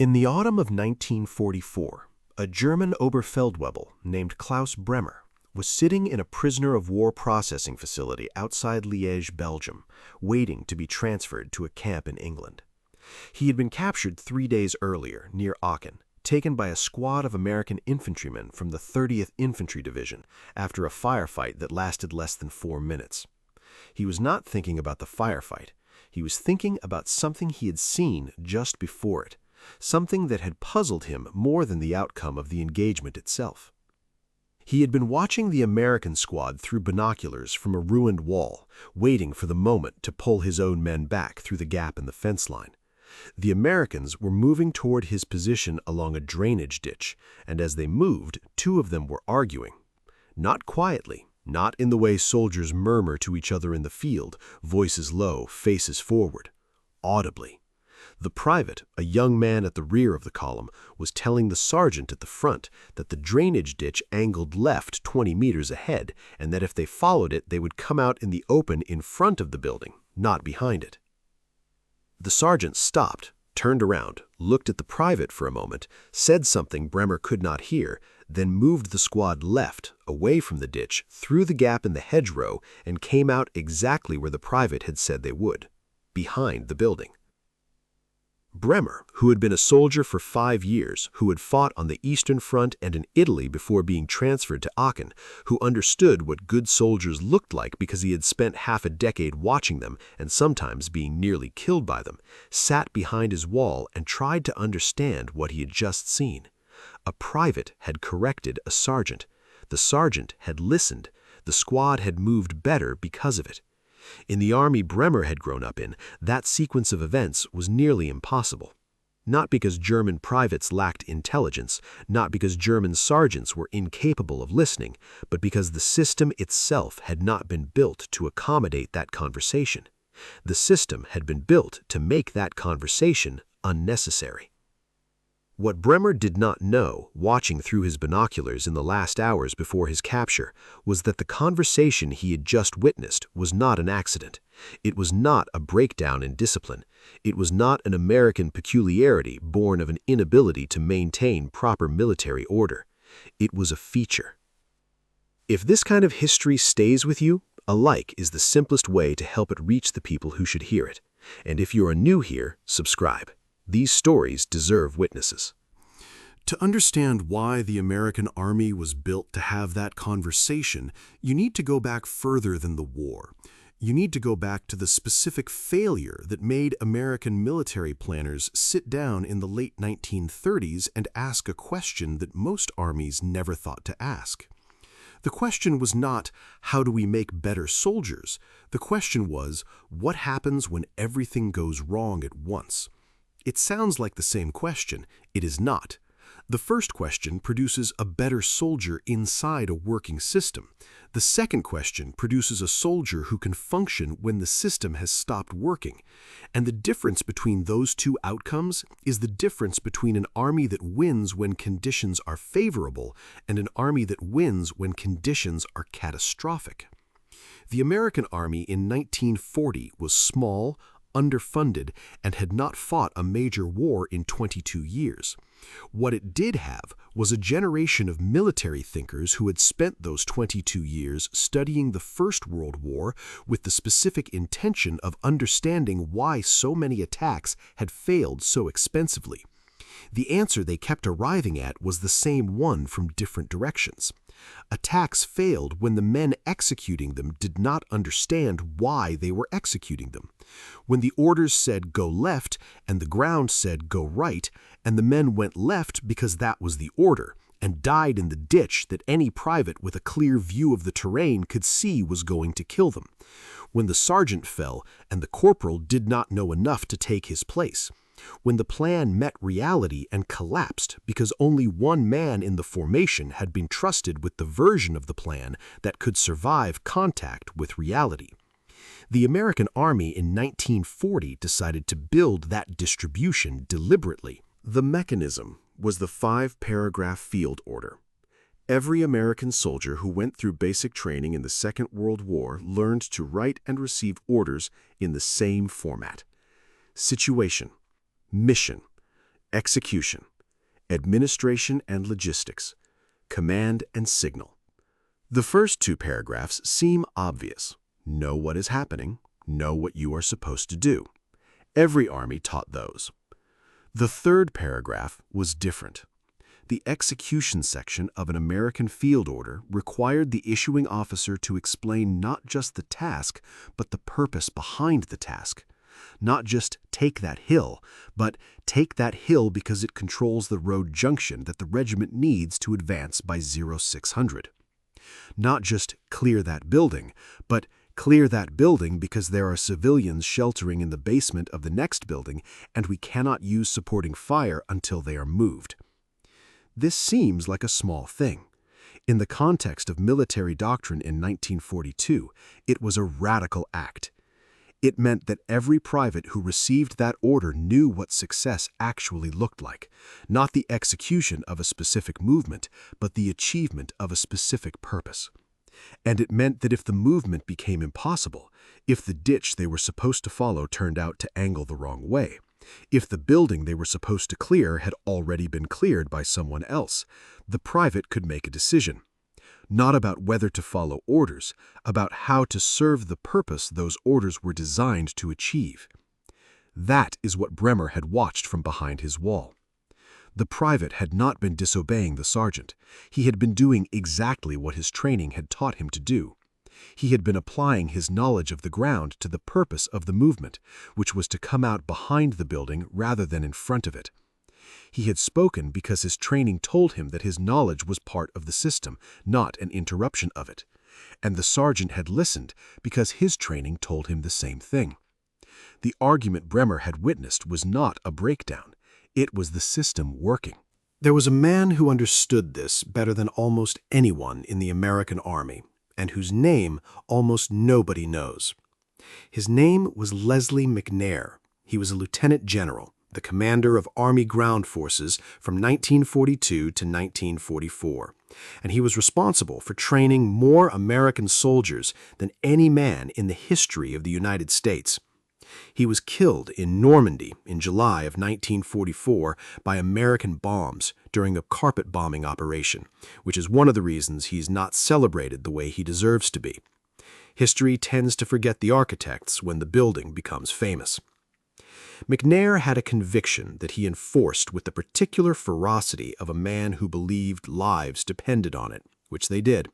In the autumn of 1944, a German Oberfeldwebel named Klaus Bremer was sitting in a prisoner of war processing facility outside Liège, Belgium, waiting to be transferred to a camp in England. He had been captured 3 days earlier near Aachen, taken by a squad of American infantrymen from the 30th Infantry Division after a firefight that lasted less than 4 minutes. He was not thinking about the firefight. He was thinking about something he had seen just before it, something that had puzzled him more than the outcome of the engagement itself. He had been watching the American squad through binoculars from a ruined wall, waiting for the moment to pull his own men back through the gap in the fence line. The Americans were moving toward his position along a drainage ditch, and as they moved, 2 of them were arguing. Not quietly, not in the way soldiers murmur to each other in the field, voices low, faces forward. Audibly. The private, a young man at the rear of the column, was telling the sergeant at the front that the drainage ditch angled left 20 meters ahead, and that if they followed it, they would come out in the open in front of the building, not behind it. The sergeant stopped, turned around, looked at the private for a moment, said something Bremer could not hear, then moved the squad left, away from the ditch, through the gap in the hedgerow, and came out exactly where the private had said they would, behind the building. Bremer, who had been a soldier for 5 years, who had fought on the Eastern Front and in Italy before being transferred to Aachen, who understood what good soldiers looked like because he had spent half a decade watching them and sometimes being nearly killed by them, sat behind his wall and tried to understand what he had just seen. A private had corrected a sergeant. The sergeant had listened. The squad had moved better because of it. In the army Bremer had grown up in, that sequence of events was nearly impossible. Not because German privates lacked intelligence, not because German sergeants were incapable of listening, but because the system itself had not been built to accommodate that conversation. The system had been built to make that conversation unnecessary. What Bremer did not know, watching through his binoculars in the last hours before his capture, was that the conversation he had just witnessed was not an accident. It was not a breakdown in discipline. It was not an American peculiarity born of an inability to maintain proper military order. It was a feature. If this kind of history stays with you, a like is the simplest way to help it reach the people who should hear it. And if you are new here, subscribe. These stories deserve witnesses. To understand why the American Army was built to have that conversation, you need to go back further than the war. You need to go back to the specific failure that made American military planners sit down in the late 1930s and ask a question that most armies never thought to ask. The question was not, how do we make better soldiers? The question was, what happens when everything goes wrong at once? It sounds like the same question. It is not. The first question produces a better soldier inside a working system. The second question produces a soldier who can function when the system has stopped working. And the difference between those 2 outcomes is the difference between an army that wins when conditions are favorable and an army that wins when conditions are catastrophic. The American Army in 1940 was small, underfunded, and had not fought a major war in 22 years. What it did have was a generation of military thinkers who had spent those 22 years studying the First World War with the specific intention of understanding why so many attacks had failed so expensively. The answer they kept arriving at was the same one from different directions. Attacks failed when the men executing them did not understand why they were executing them. When the orders said go left and the ground said go right, and the men went left because that was the order, and died in the ditch that any private with a clear view of the terrain could see was going to kill them. When the sergeant fell and the corporal did not know enough to take his place. When the plan met reality and collapsed because only one man in the formation had been trusted with the version of the plan that could survive contact with reality. The American Army in 1940 decided to build that distribution deliberately. The mechanism was the 5-paragraph field order. Every American soldier who went through basic training in the Second World War learned to write and receive orders in the same format. Situation. Mission. execution, administration and logistics, command and signal. The first two paragraphs seem obvious. Know what is happening, know what you are supposed to do. Every army taught those. The third paragraph was different. The execution section of an American field order required the issuing officer to explain not just the task, but the purpose behind the task. Not just take that hill, but take that hill because it controls the road junction that the regiment needs to advance by 0600. Not just clear that building, but clear that building because there are civilians sheltering in the basement of the next building and we cannot use supporting fire until they are moved. This seems like a small thing. In the context of military doctrine in 1942, it was a radical act. It meant that every private who received that order knew what success actually looked like, not the execution of a specific movement, but the achievement of a specific purpose. And it meant that if the movement became impossible, if the ditch they were supposed to follow turned out to angle the wrong way, if the building they were supposed to clear had already been cleared by someone else, the private could make a decision. Not about whether to follow orders, about how to serve the purpose those orders were designed to achieve. That is what Bremer had watched from behind his wall. The private had not been disobeying the sergeant. He had been doing exactly what his training had taught him to do. He had been applying his knowledge of the ground to the purpose of the movement, which was to come out behind the building rather than in front of it. He had spoken because his training told him that his knowledge was part of the system, not an interruption of it. And the sergeant had listened because his training told him the same thing. The argument Bremer had witnessed was not a breakdown. It was the system working. There was a man who understood this better than almost anyone in the American Army, and whose name almost nobody knows. His name was Leslie McNair. He was a lieutenant general, the commander of Army Ground Forces from 1942 to 1944, and he was responsible for training more American soldiers than any man in the history of the United States. He was killed in Normandy in July of 1944 by American bombs during a carpet bombing operation, which is one of the reasons he's not celebrated the way he deserves to be. History tends to forget the architects when the building becomes famous. McNair had a conviction that he enforced with the particular ferocity of a man who believed lives depended on it, which they did.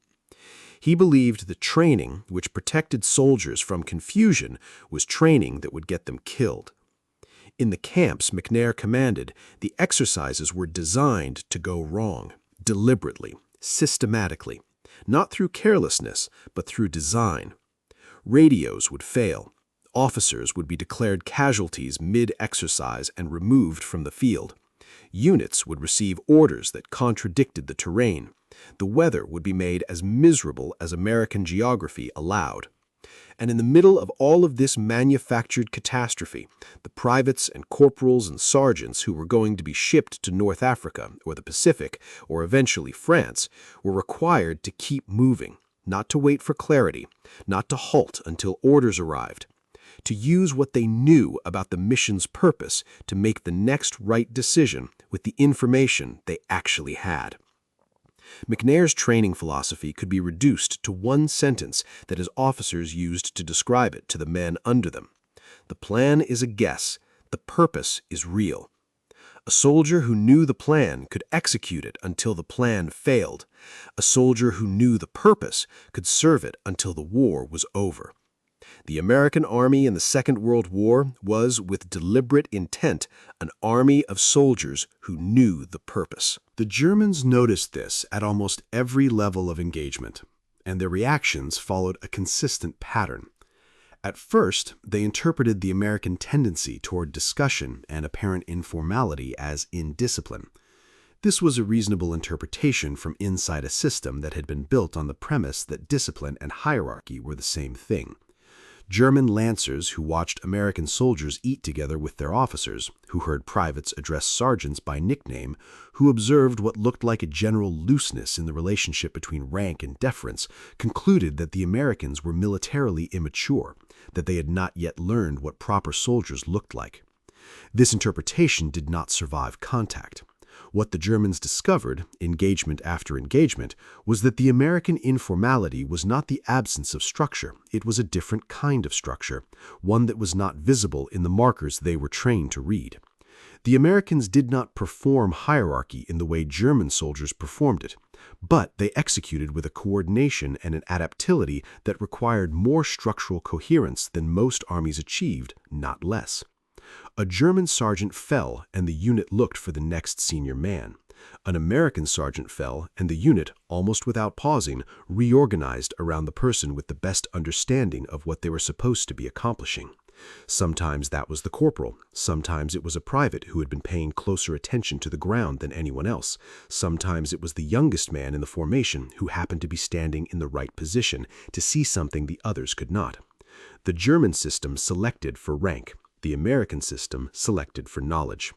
He believed that training which protected soldiers from confusion was training that would get them killed. In the camps McNair commanded, the exercises were designed to go wrong, deliberately, systematically, not through carelessness, but through design. Radios would fail. Officers would be declared casualties mid-exercise and removed from the field. Units would receive orders that contradicted the terrain. The weather would be made as miserable as American geography allowed. And in the middle of all of this manufactured catastrophe, the privates and corporals and sergeants who were going to be shipped to North Africa or the Pacific or eventually France were required to keep moving, not to wait for clarity, not to halt until orders arrived, to use what they knew about the mission's purpose to make the next right decision with the information they actually had. McNair's training philosophy could be reduced to one sentence that his officers used to describe it to the men under them. The plan is a guess. The purpose is real. A soldier who knew the plan could execute it until the plan failed. A soldier who knew the purpose could serve it until the war was over. The American Army in the Second World War was, with deliberate intent, an army of soldiers who knew the purpose. The Germans noticed this at almost every level of engagement, and their reactions followed a consistent pattern. At first, they interpreted the American tendency toward discussion and apparent informality as indiscipline. This was a reasonable interpretation from inside a system that had been built on the premise that discipline and hierarchy were the same thing. German lancers who watched American soldiers eat together with their officers, who heard privates address sergeants by nickname, who observed what looked like a general looseness in the relationship between rank and deference, concluded that the Americans were militarily immature, that they had not yet learned what proper soldiers looked like. This interpretation did not survive contact. What the Germans discovered, engagement after engagement, was that the American informality was not the absence of structure, it was a different kind of structure, one that was not visible in the markers they were trained to read. The Americans did not perform hierarchy in the way German soldiers performed it, but they executed with a coordination and an adaptility that required more structural coherence than most armies achieved, not less. A German sergeant fell, and the unit looked for the next senior man. An American sergeant fell, and the unit, almost without pausing, reorganized around the person with the best understanding of what they were supposed to be accomplishing. Sometimes that was the corporal, sometimes it was a private who had been paying closer attention to the ground than anyone else, sometimes it was the youngest man in the formation who happened to be standing in the right position to see something the others could not. The German system selected for rank. The American system selected for knowledge.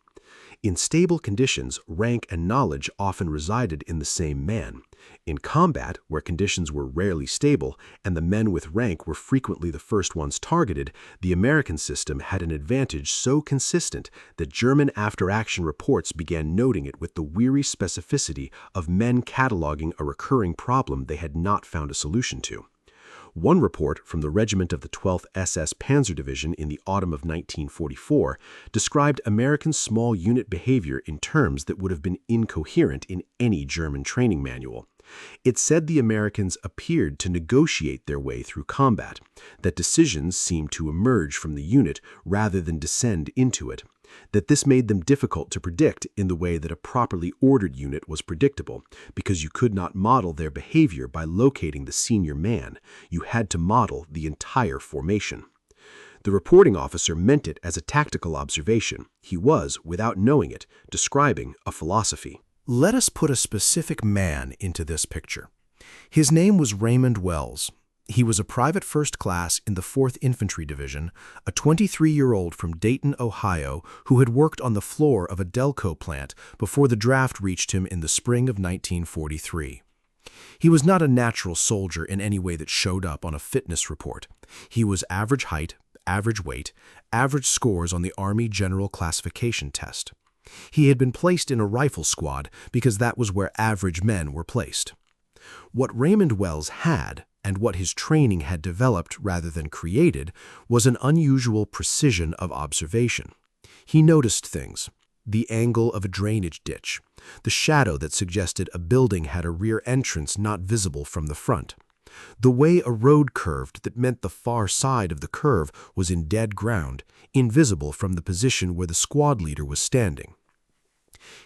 In stable conditions, rank and knowledge often resided in the same man. In combat, where conditions were rarely stable and the men with rank were frequently the first ones targeted, the American system had an advantage so consistent that German after-action reports began noting it with the weary specificity of men cataloging a recurring problem they had not found a solution to. One report from the regiment of the 12th SS Panzer Division in the autumn of 1944 described American small unit behavior in terms that would have been incoherent in any German training manual. It said the Americans appeared to negotiate their way through combat, that decisions seemed to emerge from the unit rather than descend into it, that this made them difficult to predict in the way that a properly ordered unit was predictable, because you could not model their behavior by locating the senior man. You had to model the entire formation. The reporting officer meant it as a tactical observation. He was, without knowing it, describing a philosophy. Let us put a specific man into this picture. His name was Raymond Wells. He was a private first class in the 4th Infantry Division, a 23-year-old from Dayton, Ohio, who had worked on the floor of a Delco plant before the draft reached him in the spring of 1943. He was not a natural soldier in any way that showed up on a fitness report. He was average height, average weight, average scores on the Army General Classification Test. He had been placed in a rifle squad because that was where average men were placed. What Raymond Wells had, and what his training had developed rather than created, was an unusual precision of observation. He noticed things: the angle of a drainage ditch, the shadow that suggested a building had a rear entrance not visible from the front, the way a road curved that meant the far side of the curve was in dead ground, invisible from the position where the squad leader was standing.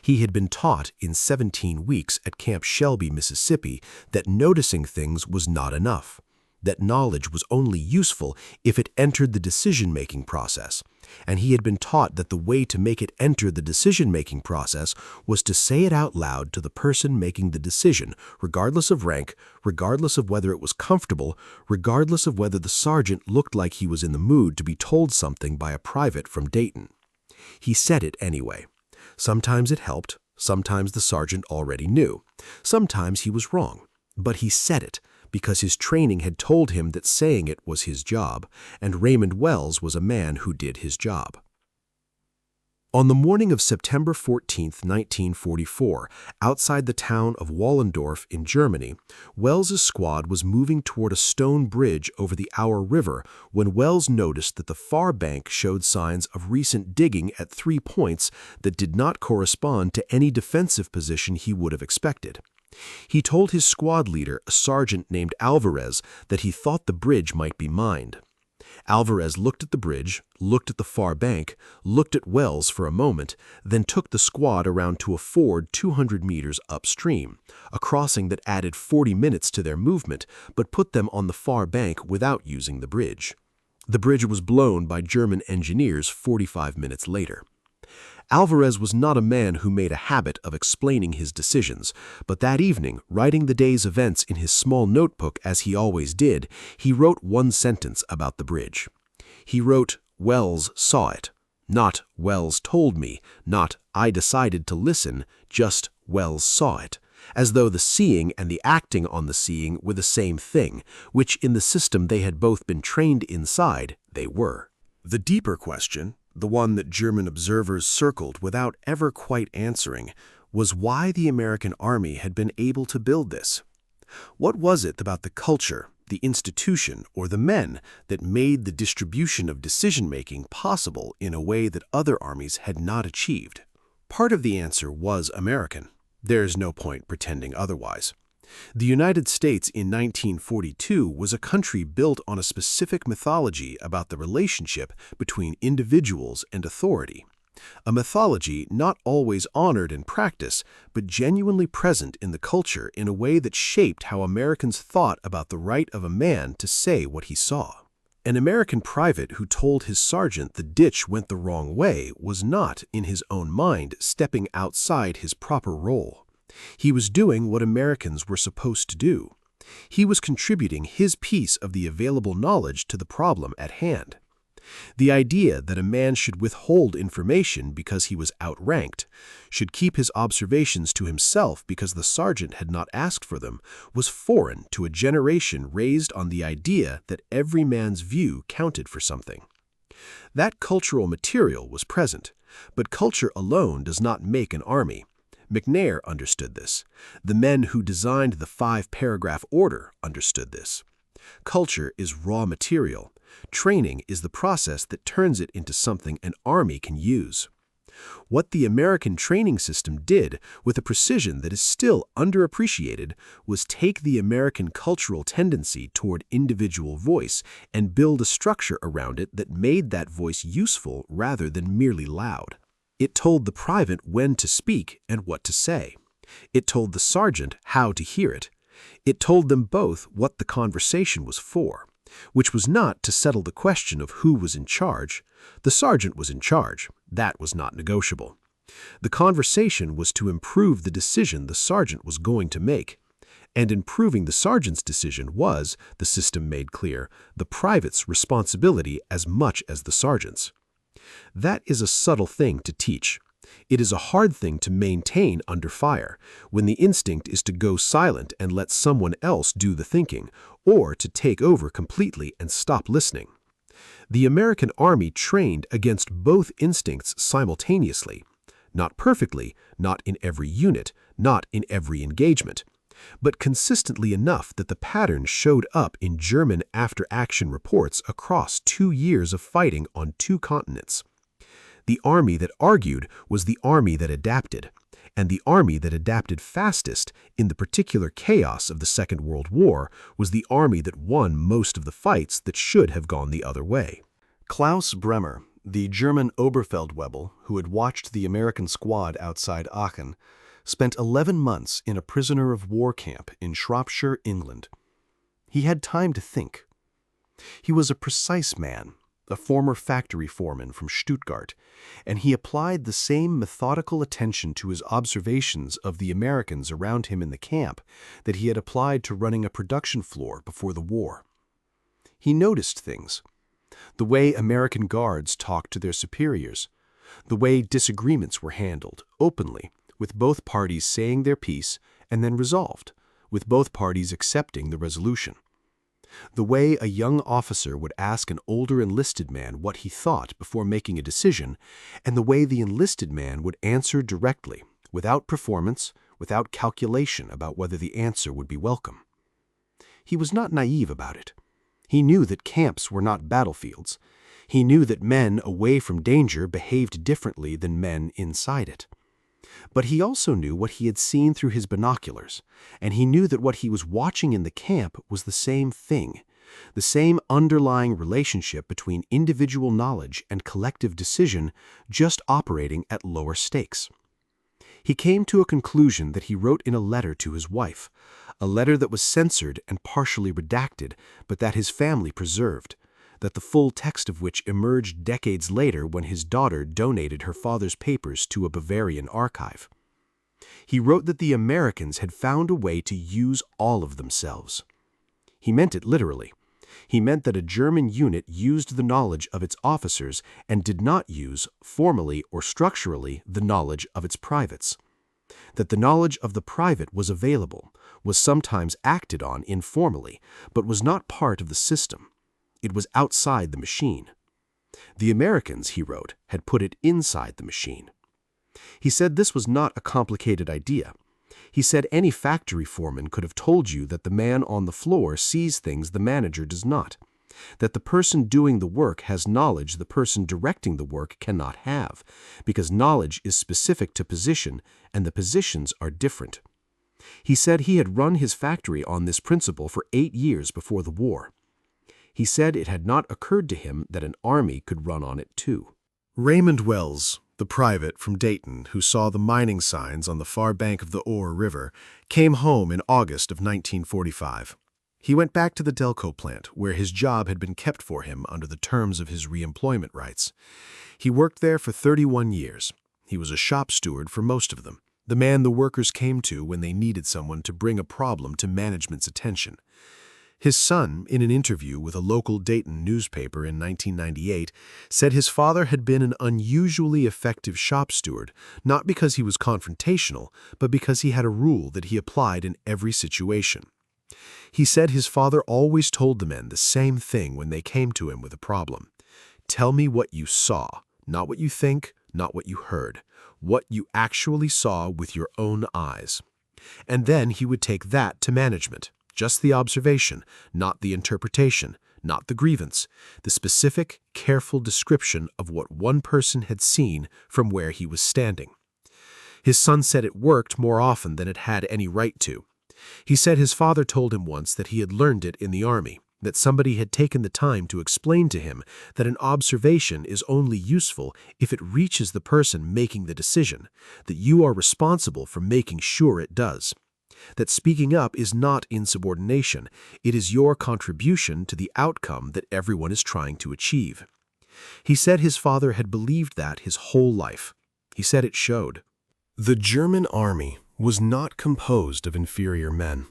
He had been taught in 17 weeks at Camp Shelby, Mississippi, that noticing things was not enough, that knowledge was only useful if it entered the decision-making process, and he had been taught that the way to make it enter the decision-making process was to say it out loud to the person making the decision, regardless of rank, regardless of whether it was comfortable, regardless of whether the sergeant looked like he was in the mood to be told something by a private from Dayton. He said it anyway. Sometimes it helped, sometimes the sergeant already knew, sometimes he was wrong, but he said it because his training had told him that saying it was his job, and Raymond Wells was a man who did his job. On the morning of September 14, 1944, outside the town of Wallendorf in Germany, Wells's squad was moving toward a stone bridge over the Our River when Wells noticed that the far bank showed signs of recent digging at 3 points that did not correspond to any defensive position he would have expected. He told his squad leader, a sergeant named Alvarez, that he thought the bridge might be mined. Alvarez looked at the bridge, looked at the far bank, looked at Wells for a moment, then took the squad around to a ford 200 meters upstream, a crossing that added 40 minutes to their movement, but put them on the far bank without using the bridge. The bridge was blown by German engineers 45 minutes later. Alvarez was not a man who made a habit of explaining his decisions, but that evening, writing the day's events in his small notebook as he always did, he wrote one sentence about the bridge. He wrote, "Wells saw it." Not "Wells told me," not "I decided to listen," just "Wells saw it," as though the seeing and the acting on the seeing were the same thing, which in the system they had both been trained inside, they were. The deeper question, the one that German observers circled without ever quite answering, was why the American army had been able to build this. What was it about the culture, the institution, or the men that made the distribution of decision-making possible in a way that other armies had not achieved? Part of the answer was American. There's no point pretending otherwise. The United States in 1942 was a country built on a specific mythology about the relationship between individuals and authority. A mythology not always honored in practice, but genuinely present in the culture in a way that shaped how Americans thought about the right of a man to say what he saw. An American private who told his sergeant the ditch went the wrong way was not, in his own mind, stepping outside his proper role. He was doing what Americans were supposed to do. He was contributing his piece of the available knowledge to the problem at hand. The idea that a man should withhold information because he was outranked, should keep his observations to himself because the sergeant had not asked for them, was foreign to a generation raised on the idea that every man's view counted for something. That cultural material was present, but culture alone does not make an army. McNair understood this. The men who designed the 5-paragraph order understood this. Culture is raw material. Training is the process that turns it into something an army can use. What the American training system did, with a precision that is still underappreciated, was take the American cultural tendency toward individual voice and build a structure around it that made that voice useful rather than merely loud. It told the private when to speak and what to say. It told the sergeant how to hear it. It told them both what the conversation was for, which was not to settle the question of who was in charge. The sergeant was in charge. That was not negotiable. The conversation was to improve the decision the sergeant was going to make. And improving the sergeant's decision was, the system made clear, the private's responsibility as much as the sergeant's. That is a subtle thing to teach. It is a hard thing to maintain under fire, when the instinct is to go silent and let someone else do the thinking, or to take over completely and stop listening. The American Army trained against both instincts simultaneously. Not perfectly, not in every unit, not in every engagement, but consistently enough that the pattern showed up in German after-action reports across 2 years of fighting on 2 continents. The army that argued was the army that adapted, and the army that adapted fastest in the particular chaos of the Second World War was the army that won most of the fights that should have gone the other way. Klaus Bremer, the German Oberfeldwebel who had watched the American squad outside Aachen, spent 11 months in a prisoner of war camp in Shropshire, England. He had time to think. He was a precise man, a former factory foreman from Stuttgart, and he applied the same methodical attention to his observations of the Americans around him in the camp that he had applied to running a production floor before the war. He noticed things. The way American guards talked to their superiors, the way disagreements were handled openly, with both parties saying their piece and then resolved, with both parties accepting the resolution. The way a young officer would ask an older enlisted man what he thought before making a decision, and the way the enlisted man would answer directly, without performance, without calculation about whether the answer would be welcome. He was not naive about it. He knew that camps were not battlefields. He knew that men away from danger behaved differently than men inside it. But he also knew what he had seen through his binoculars, and he knew that what he was watching in the camp was the same thing, the same underlying relationship between individual knowledge and collective decision, just operating at lower stakes. He came to a conclusion that he wrote in a letter to his wife, a letter that was censored and partially redacted, but that his family preserved, that the full text of which emerged decades later when his daughter donated her father's papers to a Bavarian archive. He wrote that the Americans had found a way to use all of themselves. He meant it literally. He meant that a German unit used the knowledge of its officers and did not use, formally or structurally, the knowledge of its privates. That the knowledge of the private was available, was sometimes acted on informally, but was not part of the system. It was outside the machine. The Americans, he wrote, had put it inside the machine. He said this was not a complicated idea. He said any factory foreman could have told you that the man on the floor sees things the manager does not, that the person doing the work has knowledge the person directing the work cannot have, because knowledge is specific to position and the positions are different. He said he had run his factory on this principle for 8 years before the war. He said it had not occurred to him that an army could run on it too. Raymond Wells, the private from Dayton who saw the mining signs on the far bank of the Ore River, came home in August of 1945. He went back to the Delco plant, where his job had been kept for him under the terms of his reemployment rights. He worked there for 31 years. He was a shop steward for most of them, the man the workers came to when they needed someone to bring a problem to management's attention. His son, in an interview with a local Dayton newspaper in 1998, said his father had been an unusually effective shop steward, not because he was confrontational, but because he had a rule that he applied in every situation. He said his father always told the men the same thing when they came to him with a problem. Tell me what you saw, not what you think, not what you heard, what you actually saw with your own eyes. And then he would take that to management. Just the observation, not the interpretation, not the grievance, the specific, careful description of what one person had seen from where he was standing. His son said it worked more often than it had any right to. He said his father told him once that he had learned it in the Army, that somebody had taken the time to explain to him that an observation is only useful if it reaches the person making the decision, that you are responsible for making sure it does. That speaking up is not insubordination, it is your contribution to the outcome that everyone is trying to achieve. He said his father had believed that his whole life. He said it showed. The German army was not composed of inferior men.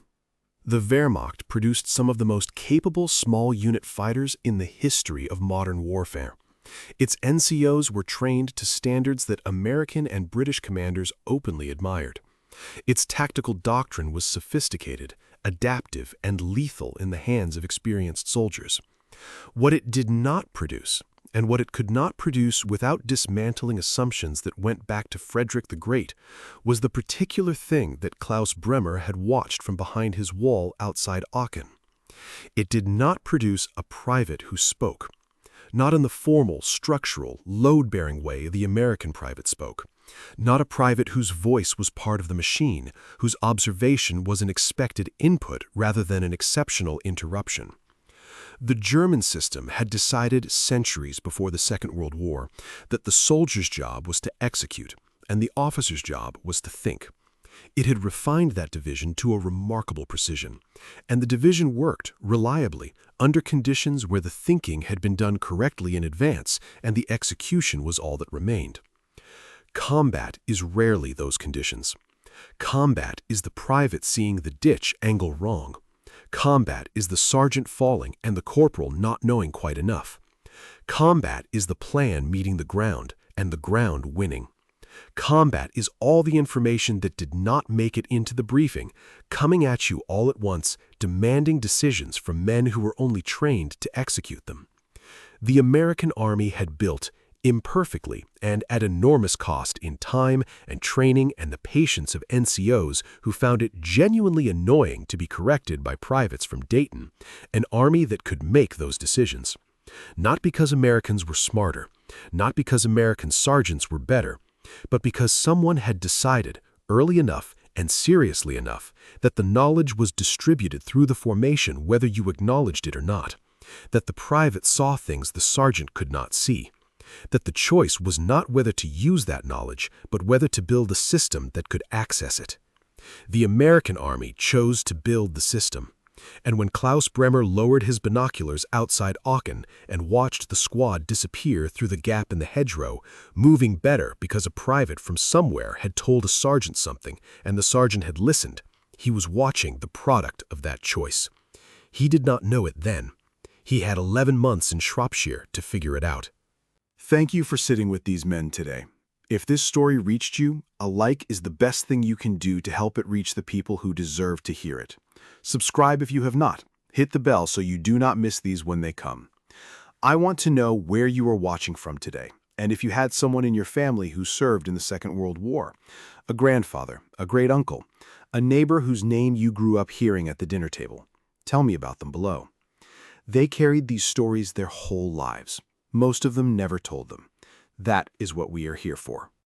The Wehrmacht produced some of the most capable small unit fighters in the history of modern warfare. Its NCOs were trained to standards that American and British commanders openly admired. Its tactical doctrine was sophisticated, adaptive, and lethal in the hands of experienced soldiers. What it did not produce, and what it could not produce without dismantling assumptions that went back to Frederick the Great, was the particular thing that Klaus Bremer had watched from behind his wall outside Aachen. It did not produce a private who spoke, not in the formal, structural, load-bearing way the American private spoke. Not a private whose voice was part of the machine, whose observation was an expected input rather than an exceptional interruption. The German system had decided centuries before the Second World War that the soldier's job was to execute, and the officer's job was to think. It had refined that division to a remarkable precision, and the division worked reliably under conditions where the thinking had been done correctly in advance and the execution was all that remained. Combat is rarely those conditions. Combat is the private seeing the ditch angle wrong. Combat is the sergeant falling and the corporal not knowing quite enough. Combat is the plan meeting the ground and the ground winning. Combat is all the information that did not make it into the briefing, coming at you all at once, demanding decisions from men who were only trained to execute them. The American Army had built, imperfectly and at enormous cost in time and training and the patience of NCOs who found it genuinely annoying to be corrected by privates from Dayton, an army that could make those decisions. Not because Americans were smarter, not because American sergeants were better, but because someone had decided early enough and seriously enough that the knowledge was distributed through the formation whether you acknowledged it or not, that the private saw things the sergeant could not see, that the choice was not whether to use that knowledge, but whether to build a system that could access it. The American Army chose to build the system, and when Klaus Bremer lowered his binoculars outside Aachen and watched the squad disappear through the gap in the hedgerow, moving better because a private from somewhere had told a sergeant something and the sergeant had listened, he was watching the product of that choice. He did not know it then. He had 11 months in Shropshire to figure it out. Thank you for sitting with these men today. If this story reached you, a like is the best thing you can do to help it reach the people who deserve to hear it. Subscribe if you have not. Hit the bell so you do not miss these when they come. I want to know where you are watching from today, and if you had someone in your family who served in the Second World War, a grandfather, a great-uncle, a neighbor whose name you grew up hearing at the dinner table. Tell me about them below. They carried these stories their whole lives. Most of them never told them. That is what we are here for.